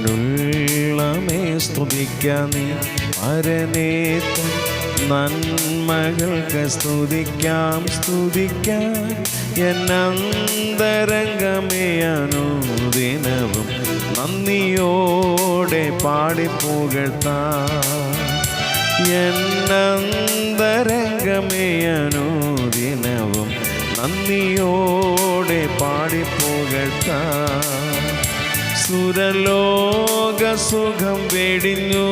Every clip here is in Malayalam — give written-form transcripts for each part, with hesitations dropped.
എന്നുള്ളമേ സ്തുതിക്കാം നീ പരനേതൻ നന്മകൾക്ക് സ്തുതിക്കാം സ്തുതിക്കാം എന്നന്തരംഗമേ അനുദിനവും നന്ദിയോടെ പാടിപ്പുകഴ്ത്താം എന്നന്തരംഗമേ അനുദിനവും നന്ദിയോടെ പാടിപ്പുകഴ്ത്താം സുരലോക സുഖം വെടിഞ്ഞു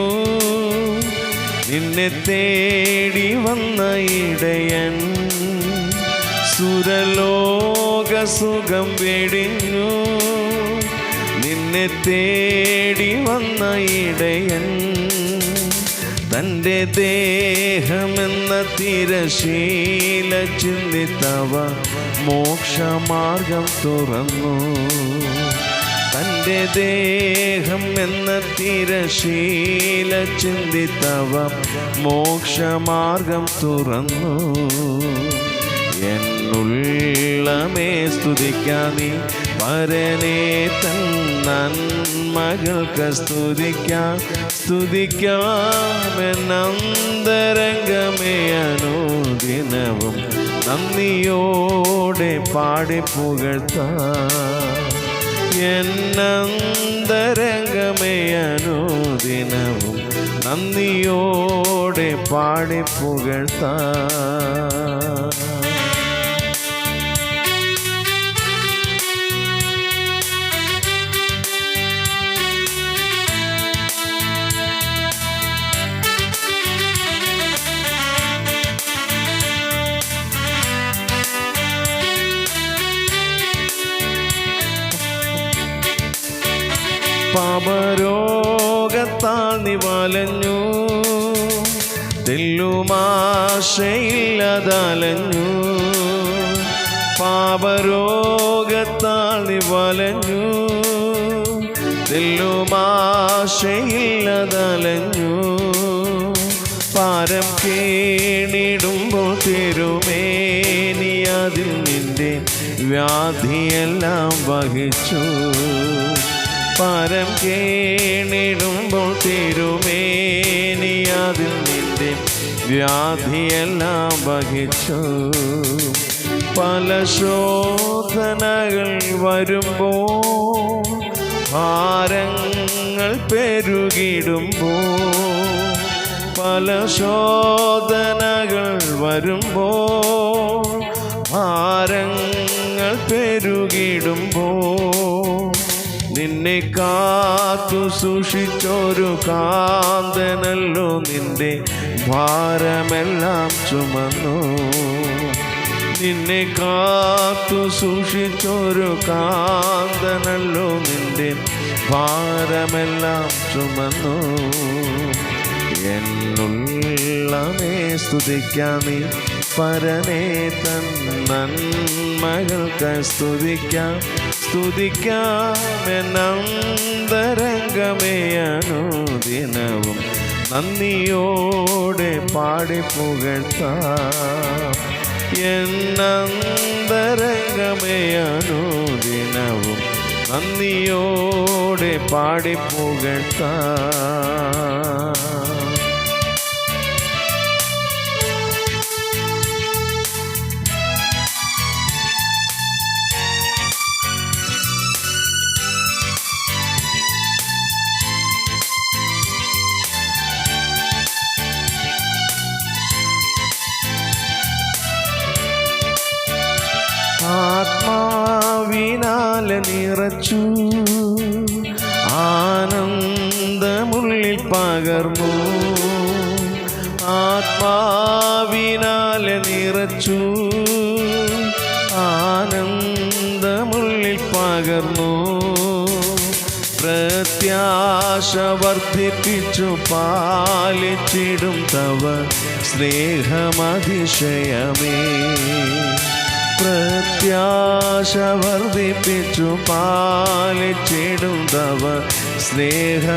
നിന്നെ തേടി വന്ന ഇടയൻ സുരലോക സുഖം വെടിഞ്ഞു നിന്നെ തേടി വന്ന ഇടയൻ തൻ്റെ ദേഹമെന്ന തിരശീല ചിന്തിത്തവ മോക്ഷമാർഗം തുറന്നു തൻ്റെ ദേഹം എന്ന തിരശീല ചിന്തിത്തവ മോക്ഷമാർഗം തുറന്നു എന്നുള്ളമേ സ്തുതിക്കാം നീ പരനേ തൻ നന്മകൾക്ക് സ്തുതിക്കാം സ്തുതിക്കാം എന്നന്തരംഗമേ അനുദിനവും നന്ദിയോടെ പാടിപ്പുകഴ്ത്താം എന്നന്തരംഗമേ അനുദിനവും നന്ദിയോടെ പാടിപ്പുകഴ്ത്താം പാപരോഗത്താൽ നീ വലഞ്ഞു തെല്ലുമാശയില്ലതലഞ്ഞു പാപരോഗത്താൽ നീ വലഞ്ഞു തെല്ലുമാശയില്ലതലഞ്ഞു പാരം കേണിടുമ്പോൾ തിരുമേനി അതിൽ നിന്റെ വ്യാധിയെല്ലാം വഹിച്ചു പാരം കേണിടുമ്പോൾ തിരുമേനി അതിൽ നിന്റെ വ്യാധിയെല്ലാം വഹിച്ചു പല ശോധനകൾ വരുമ്പോൾ ഭാരങ്ങൾ പെരുകിടുമ്പോൾ പല ശോധനകൾ വരുമ്പോൾ ഭാരങ്ങൾ പെരുകിടുമ്പോൾ നിന്നെ കാത്തു സൂക്ഷിച്ചൊരു കാന്തനല്ലോ നിന്റെ ഭാരമെല്ലാം ചുമന്നു നിന്നെ കാത്തു സൂക്ഷിച്ചൊരു കാന്തനല്ലോ നിന്റെ ഭാരമെല്ലാം ചുമന്നു എന്നുള്ളമേ സ്തുതിക്കാം നീ പരനേ തൻ നന്മകൾക്ക് സ്തുതിക്കാം സ്തുതിക്കാം എന്നന്തരംഗമേ അനുദിനവും നന്ദിയോടെ പാടിപ്പുകഴ്ത്താം എന്നന്തരംഗമേ അനുദിനവും നന്ദിയോടെ പാടിപ്പുകഴ്ത്താം ആത്മാവിനാൽ നിറച്ചു ആനന്ദമുള്ളിൽ പകർന്നു ആത്മാവിനാൽ നിറച്ചു ആനന്ദമുള്ളിൽ പകർന്നു പ്രത്യാശ വർദ്ധിപ്പിച്ചു പാലിച്ചിടും തവ സ്നേഹമതിശയമേ പ്രത്യാശ വർദ്ധിപ്പിച്ചു പാലിച്ചിടും തവ സ്നേഹമതിശയമേ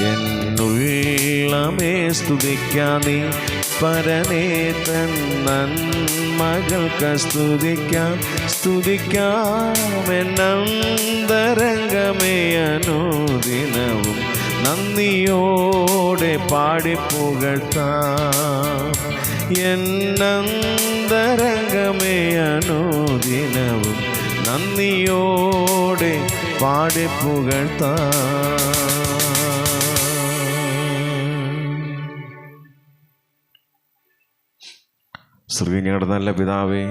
എന്നുള്ളമേ സ്തുതിക്കാം നീ പരനേ തൻ നന്മകൾക്ക് സ്തുതിക്കാം എന്നന്തരംഗമേ അനുദിനവും നന്ദിയോടെ പാടിപ്പുകഴ്ത്താം. എന്നന്തരംഗമേ അനുദിനവും നന്ദിയോടെ പാടിപ്പുകഴ്ത്താം. സ്വർഗീയ ഞങ്ങളുടെ നല്ല പിതാവേ,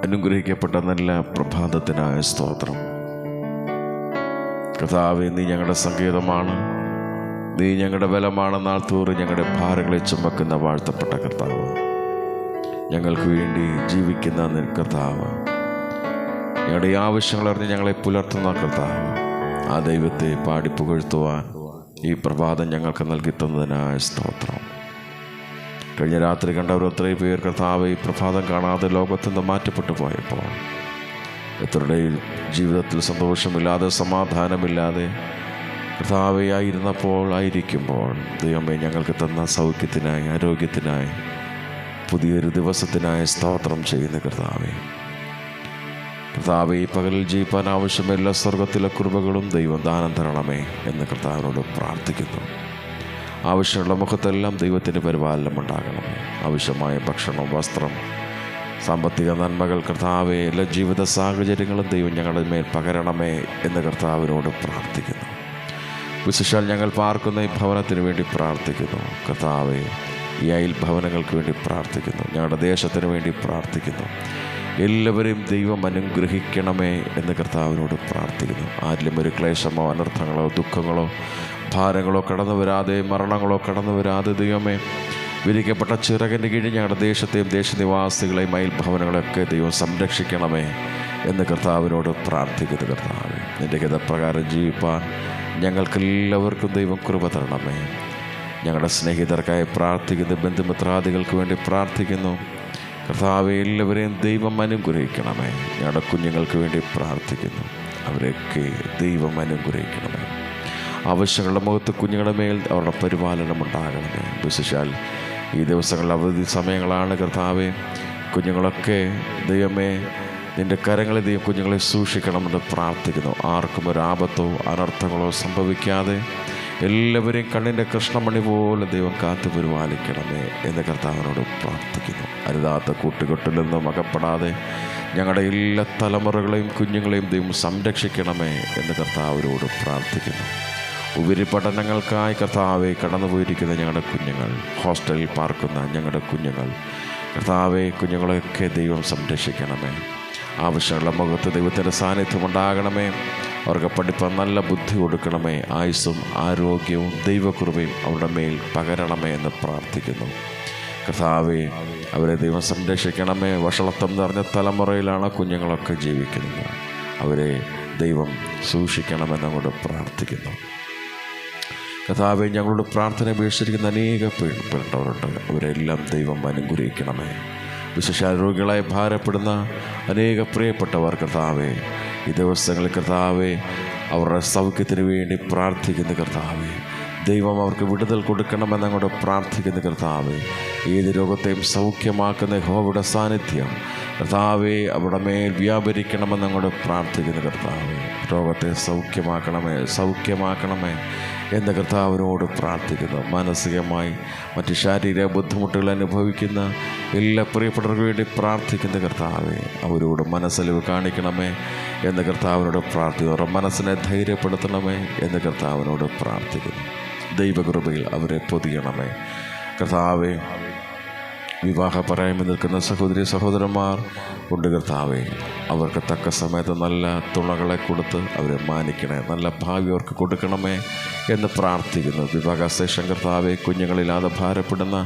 അനുഗ്രഹിക്കപ്പെട്ട നല്ല പ്രഭാതത്തിനായ സ്തോത്രം. കർത്താവേ, നീ ഞങ്ങളുടെ സങ്കേതമാണ്, നീ ഞങ്ങളുടെ ബലമാണ്. നാൾ തോറും ഞങ്ങളുടെ ഭാരങ്ങളെ ചുമക്കുന്ന വാഴ്ത്തപ്പെട്ട കർത്താവ്, ഞങ്ങൾക്ക് വേണ്ടി ജീവിക്കുന്ന കർത്താവ്, ഞങ്ങളുടെ ഈ ആവശ്യങ്ങൾ അറിഞ്ഞ് ഞങ്ങളെ പുലർത്തുന്ന കർത്താവ്, ആ ദൈവത്തെ പാടിപ്പുകഴ്ത്തുവാൻ ഈ പ്രഭാതം ഞങ്ങൾക്ക് നൽകി തന്നതിനായ സ്തോത്രം. കഴിഞ്ഞ രാത്രി കണ്ടവർ ഒത്തിരി പേർ കർത്താവ് ഈ പ്രഭാതം കാണാതെ ലോകത്തു നിന്ന് മാറ്റപ്പെട്ടു പോയപ്പോൾ, എത്രയുടെയും ജീവിതത്തിൽ സന്തോഷമില്ലാതെ സമാധാനമില്ലാതെ കർത്താവെ ആയിരിക്കുമ്പോൾ ദൈവമേ ഞങ്ങൾക്ക് തന്ന സൗഖ്യത്തിനായി, ആരോഗ്യത്തിനായി, പുതിയൊരു ദിവസത്തിനായി സ്തോത്രം ചെയ്യുന്ന കർത്താവെ, ഈ പകലിൽ ജീവിപ്പാൻ ആവശ്യമായ എല്ലാ സ്വർഗത്തിലെ കൃപകളും ദൈവം ദാനം തരണമേ എന്ന് കർത്താവിനോട് പ്രാർത്ഥിക്കുന്നു. ആവശ്യമുള്ള മുഖത്തെല്ലാം ദൈവത്തിൻ്റെ പരിപാലനം ഉണ്ടാകണമേ. ആവശ്യമായ ഭക്ഷണം, വസ്ത്രം, സാമ്പത്തിക നന്മകൾ കർത്താവെ, എല്ലാ ജീവിത സാഹചര്യങ്ങളും ദൈവം ഞങ്ങളുടെ മേൽ പകരണമേ എന്ന് കർത്താവിനോട് പ്രാർത്ഥിക്കുന്നു. വിശേഷാൽ ഞങ്ങൾ പാർക്കുന്ന ഈ ഭവനത്തിന് വേണ്ടി പ്രാർത്ഥിക്കുന്നു കർത്താവെ. ഈ അയൽ ഭവനങ്ങൾക്ക് വേണ്ടി പ്രാർത്ഥിക്കുന്നു. ഞങ്ങളുടെ ദേശത്തിന് വേണ്ടി പ്രാർത്ഥിക്കുന്നു. എല്ലാവരെയും ദൈവം അനുഗ്രഹിക്കണമേ എന്ന് കർത്താവിനോട് പ്രാർത്ഥിക്കുന്നു. ആരിലും ഒരു ക്ലേശമോ അനർത്ഥങ്ങളോ ദുഃഖങ്ങളോ ഭാരങ്ങളോ കടന്നു വരാതെ, മരണങ്ങളോ കടന്നു വരാതെ ദൈവമേ, വിരിക്കപ്പെട്ട ചിറകിൻ്റെ കീഴിൽ ഞങ്ങളുടെ ദേശത്തെയും ദേശനിവാസികളെയും അയൽ ഭവനങ്ങളെയൊക്കെ ദൈവം സംരക്ഷിക്കണമേ എന്ന് കർത്താവിനോട് പ്രാർത്ഥിക്കുന്നു. കർത്താവെ, നിൻ്റെ ഹിതപ്രകാരം ജീവിപ്പാൻ ഞങ്ങൾക്കെല്ലാവർക്കും ദൈവം കൃപ തരണമേ. ഞങ്ങളുടെ സ്നേഹിതർക്കായി പ്രാർത്ഥിക്കുന്നു, ബന്ധുമിത്രാദികൾക്ക് വേണ്ടി പ്രാർത്ഥിക്കുന്നു കർത്താവെ. എല്ലാവരെയും ദൈവം അനുഗ്രഹിക്കണമേ. ഞങ്ങളുടെ കുഞ്ഞുങ്ങൾക്ക് വേണ്ടി പ്രാർത്ഥിക്കുന്നു, അവരെയൊക്കെ ദൈവം അനുഗ്രഹിക്കണമേ. ആവശ്യങ്ങളുടെ മുഖത്ത് കുഞ്ഞുങ്ങളുടെ മേൽ അവരുടെ പരിപാലനം ഉണ്ടാകണമേ. വിശേഷാൽ ഈ ദിവസങ്ങളിൽ അവധി സമയങ്ങളാണ് കർത്താവെ. കുഞ്ഞുങ്ങളൊക്കെ ദൈവമേ നിൻ്റെ കരങ്ങളിൽ ദൈവം കുഞ്ഞുങ്ങളെ സൂക്ഷിക്കണമെന്ന് പ്രാർത്ഥിക്കുന്നു. ആർക്കും ഒരാപത്തോ അനർത്ഥങ്ങളോ സംഭവിക്കാതെ എല്ലാവരെയും കണ്ണിൻ്റെ കൃഷ്ണമണി പോലെ ദൈവം കാത്തു പരിപാലിക്കണമേ എന്ന് കർത്താവിനോട് പ്രാർത്ഥിക്കുന്നു. അരുതാത്ത കൂട്ടുകെട്ടിൽ നിന്നും അകപ്പെടാതെ ഞങ്ങളുടെ എല്ലാ തലമുറകളെയും കുഞ്ഞുങ്ങളെയും ദൈവം സംരക്ഷിക്കണമേ എന്ന് കർത്താവിനോട് പ്രാർത്ഥിക്കുന്നു. ഉപരിപഠനങ്ങൾക്കായി കർത്താവെ കടന്നുപോയിരിക്കുന്ന ഞങ്ങളുടെ കുഞ്ഞുങ്ങൾ, ഹോസ്റ്റലിൽ പാർക്കുന്ന ഞങ്ങളുടെ കുഞ്ഞുങ്ങൾ കർത്താവെ, കുഞ്ഞുങ്ങളെയൊക്കെ ദൈവം സംരക്ഷിക്കണമേ. ആവശ്യമുള്ള മുഖത്ത് ദൈവത്തിൻ്റെ സാന്നിധ്യം ഉണ്ടാകണമേ. അവർക്ക് പഠിപ്പാൻ നല്ല ബുദ്ധി കൊടുക്കണമേ. ആയുസ്സും ആരോഗ്യവും ദൈവകൃപയും അവരുടെ മേൽ പകരണമേ എന്ന് പ്രാർത്ഥിക്കുന്നു. കർത്താവെ, അവരെ ദൈവം സംരക്ഷിക്കണമേ. വഷളത്വം നിറഞ്ഞ തലമുറയിലാണ് കുഞ്ഞുങ്ങളൊക്കെ ജീവിക്കുന്നത്. അവരെ ദൈവം സൂക്ഷിക്കണമെന്ന് അങ്ങോട്ട് പ്രാർത്ഥിക്കുന്നു. കർത്താവെ, ഞങ്ങളോട് പ്രാർത്ഥന അപേക്ഷിച്ചിരിക്കുന്ന അനേക പേരുണ്ടവരുണ്ട്. അവരെല്ലാം ദൈവം അനുഗ്രഹിക്കണമേ. വിശേഷാരോഗ്യങ്ങളായി ഭാരപ്പെടുന്ന അനേക പ്രിയപ്പെട്ടവർ കർത്താവെ, ഈ ദിവസങ്ങളിൽ കർത്താവെ അവരുടെ സൗഖ്യത്തിന് വേണ്ടി പ്രാർത്ഥിക്കുന്ന കർത്താവെ, ദൈവം അവർക്ക് വിടുതൽ കൊടുക്കണമെന്നങ്ങോട്ട് പ്രാർത്ഥിക്കുന്ന കർത്താവെ, ഏത് രോഗത്തെയും സൗഖ്യമാക്കുന്ന യഹോവയുടെ സാന്നിധ്യം കർത്താവെ അവിടെ മേൽ വ്യാപരിക്കണമെന്നങ്ങോട്ട് പ്രാർത്ഥിക്കുന്ന കർത്താവെ, രോഗത്തെ സൗഖ്യമാക്കണമേ എന്ന് കർത്താവിനോട് പ്രാർത്ഥിക്കുന്നു. മാനസികമായി മറ്റ് ശാരീരിക ബുദ്ധിമുട്ടുകൾ അനുഭവിക്കുന്ന എല്ലാ പ്രിയപ്പെട്ടവർക്ക് വേണ്ടി പ്രാർത്ഥിക്കുന്ന കർത്താവെ, അവരോട് മനസ്സലിവ് കാണിക്കണമേ എന്ന് കർത്താവിനോട് പ്രാർത്ഥിക്കുന്നു. അവരുടെ മനസ്സിനെ ധൈര്യപ്പെടുത്തണമേ എന്ന് കർത്താവിനോട് പ്രാർത്ഥിക്കുന്നു. ദൈവകൃപയിൽ അവരെ പൊതിയണമേ. കർത്താവെ, വിവാഹപരായ്മ നിൽക്കുന്ന സഹോദരി സഹോദരന്മാർ ഉണ്ട് കർത്താവെ, അവർക്ക് തക്ക സമയത്ത് നല്ല തുണകളെ കൊടുത്ത് അവരെ മാനിക്കണേ, നല്ല ഭാവി അവർക്ക് കൊടുക്കണമേ എന്ന് പ്രാർത്ഥിക്കുന്നു. വിവാഹശേഷം കർത്താവെ, കുഞ്ഞുങ്ങളില്ലാതെ ഭാരപ്പെടുന്ന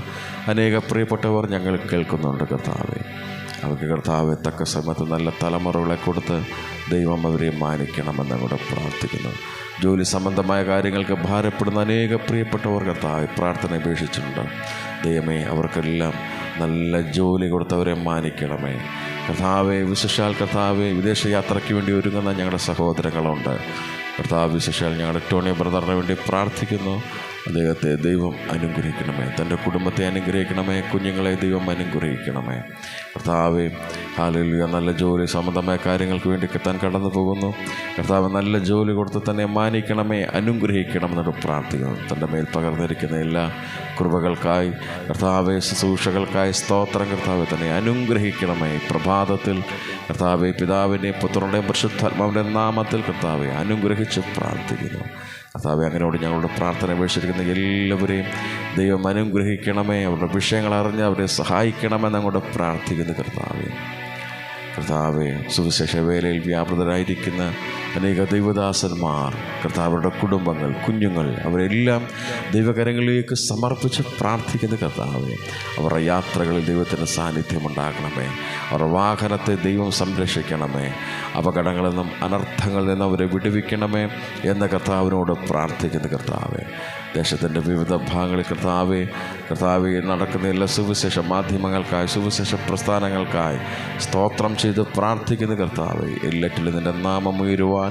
അനേക പ്രിയപ്പെട്ടവർ ഞങ്ങൾ കേൾക്കുന്നുണ്ട് കർത്താവെ. അവർക്ക് കർത്താവെ തക്ക സമയത്ത് നല്ല തലമുറകളെ കൊടുത്ത് ദൈവം അവരെ മാനിക്കണമെന്ന് കൂടെ പ്രാർത്ഥിക്കുന്നു. ജോലി സംബന്ധമായ കാര്യങ്ങൾക്ക് ഭാരപ്പെടുന്ന അനേക പ്രിയപ്പെട്ടവർ കർത്താവെ പ്രാർത്ഥന അപേക്ഷിച്ചിട്ടുണ്ട്. ദൈവമേ, അവർക്കെല്ലാം നല്ല ജോലി കൊടുത്തവരെ മാനിക്കണമേ കർത്താവെ. വിശേഷാൽ കർത്താവെ, വിദേശയാത്രയ്ക്ക് വേണ്ടി ഒരുങ്ങുന്ന ഞങ്ങളുടെ സഹോദരങ്ങളുണ്ട് കർത്താവ്. വിശേഷാൽ ഞങ്ങളുടെ ടോണി ബ്രദറിന് വേണ്ടി പ്രാർത്ഥിക്കുന്നു. അദ്ദേഹത്തെ ദൈവം അനുഗ്രഹിക്കണമേ. തൻ്റെ കുടുംബത്തെ അനുഗ്രഹിക്കണമേ. കുഞ്ഞുങ്ങളെ ദൈവം അനുഗ്രഹിക്കണമേ. കർത്താവേ, ഹല്ലേലൂയ. നല്ല ജോലി സംബന്ധമായ കാര്യങ്ങൾക്ക് വേണ്ടി താൻ കടന്നു പോകുന്നു. കർത്താവ് നല്ല ജോലി കൊടുത്ത് തന്നെ മാനിക്കണമേ, അനുഗ്രഹിക്കണമെന്നോട് പ്രാർത്ഥിക്കുന്നു. തൻ്റെ മേൽ പകർന്നിരിക്കുന്ന എല്ലാ കൃപകൾക്കായി കർത്താവെ, ശുശ്രൂഷകൾക്കായി സ്തോത്രം. കർത്താവെ തന്നെ അനുഗ്രഹിക്കണമേ. പ്രഭാതത്തിൽ കർത്താവെ, പിതാവിൻ്റെയും പുത്രൻ്റെയും പരിശുദ്ധാത്മാവിൻ്റെ നാമത്തിൽ കർത്താവെ അനുഗ്രഹിച്ച് പ്രാർത്ഥിക്കുന്നു. കർത്താവെ, അങ്ങനെയോട് ഞങ്ങളുടെ പ്രാർത്ഥന അപേക്ഷിച്ചിരിക്കുന്ന എല്ലാവരെയും ദൈവം അനുഗ്രഹിക്കണമേ. അവരുടെ വിഷയങ്ങൾ അറിഞ്ഞ് അവരെ സഹായിക്കണമെന്ന് അങ്ങോട്ട് പ്രാർത്ഥിക്കുന്നു. കർത്താവെ, സുവിശേഷ വേലയിൽ വ്യാപൃതരായിരിക്കുന്ന അനേക ദൈവദാസന്മാർ, കർത്താവരുടെ കുടുംബങ്ങൾ, കുഞ്ഞുങ്ങൾ, അവരെല്ലാം ദൈവകരങ്ങളിലേക്ക് സമർപ്പിച്ച് പ്രാർത്ഥിക്കുന്ന കർത്താവെ, അവരുടെ യാത്രകളിൽ ദൈവത്തിൻ്റെ സാന്നിധ്യമുണ്ടാകണമേ. അവരുടെ വാഹനത്തെ ദൈവം സംരക്ഷിക്കണമേ. അപകടങ്ങളിൽ നിന്നും അനർത്ഥങ്ങളിൽ നിന്നും അവരെ വിടുവിക്കണമേ എന്ന കർത്താവിനോട് പ്രാർത്ഥിക്കുന്ന കർത്താവെ, ദേശത്തിൻ്റെ വിവിധ ഭാഗങ്ങളിൽ കർത്താവെ നടക്കുന്ന എല്ലാ സുവിശേഷ മാധ്യമങ്ങൾക്കായി, സുവിശേഷ പ്രസ്ഥാനങ്ങൾക്കായി സ്തോത്രം ചെയ്ത് പ്രാർത്ഥിക്കുന്ന കർത്താവെ, എല്ലാറ്റിലും നിൻ്റെ നാമം ഉയരുവാൻ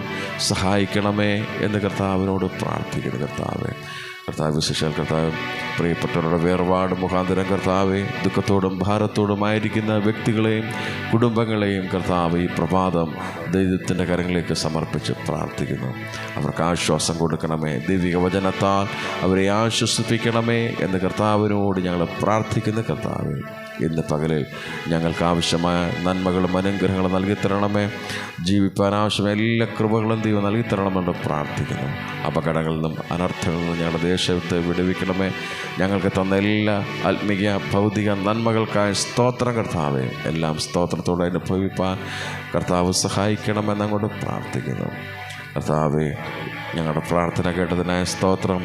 സഹായിക്കണമേ എന്ന് കർത്താവിനോട് പ്രാർത്ഥിക്കുന്ന കർത്താവെ. വിശേഷാൽ കർത്താവ്, പ്രിയപ്പെട്ടവരുടെ വേർപാട് മുഖാന്തരം കർത്താവെ, ദുഃഖത്തോടും ഭാരത്തോടുമായിരിക്കുന്ന വ്യക്തികളെയും കുടുംബങ്ങളെയും കർത്താവ് ഈ പ്രഭാതം ദൈവത്തിൻ്റെ കരങ്ങളിലേക്ക് സമർപ്പിച്ച് പ്രാർത്ഥിക്കുന്നു. അവർക്ക് ആശ്വാസം കൊടുക്കണമേ. ദൈവിക വചനത്താൽ അവരെ ആശ്വസിപ്പിക്കണമേ എന്ന് കർത്താവിനോട് ഞങ്ങൾ പ്രാർത്ഥിക്കുന്ന കർത്താവെ, ഇന്ന് പകലിൽ ഞങ്ങൾക്ക് ആവശ്യമായ നന്മകളും അനുഗ്രഹങ്ങളും നൽകിത്തരണമേ. ജീവിപ്പാൻ ആവശ്യമായ എല്ലാ കൃപകളും ദൈവം നൽകിത്തരണമെന്ന് പ്രാർത്ഥിക്കുന്നു. അപകടങ്ങളിൽ നിന്നും അനർത്ഥങ്ങളിൽ നിന്നും ഞങ്ങളുടെ ദേശത്തെ വിടുവിക്കണമേ. ഞങ്ങൾക്ക് തന്ന എല്ലാ ആത്മീയ ഭൗതിക നന്മകൾക്കായി സ്തോത്രം കർത്താവെ. എല്ലാം സ്തോത്രത്തോടെ അനുഭവിപ്പാൻ കർത്താവ് സഹായിക്കണമെന്ന് അങ്ങോട്ട് പ്രാർത്ഥിക്കുന്നു. കർത്താവെ, ഞങ്ങളുടെ പ്രാർത്ഥന കേട്ടതിനായ സ്തോത്രം.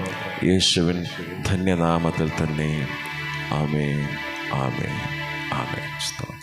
യേശുവിൻ ധന്യനാമത്തിൽ തന്നെ. ആമേൻ, ആമേൻ, ആമേൻ. സ്തോത്രം.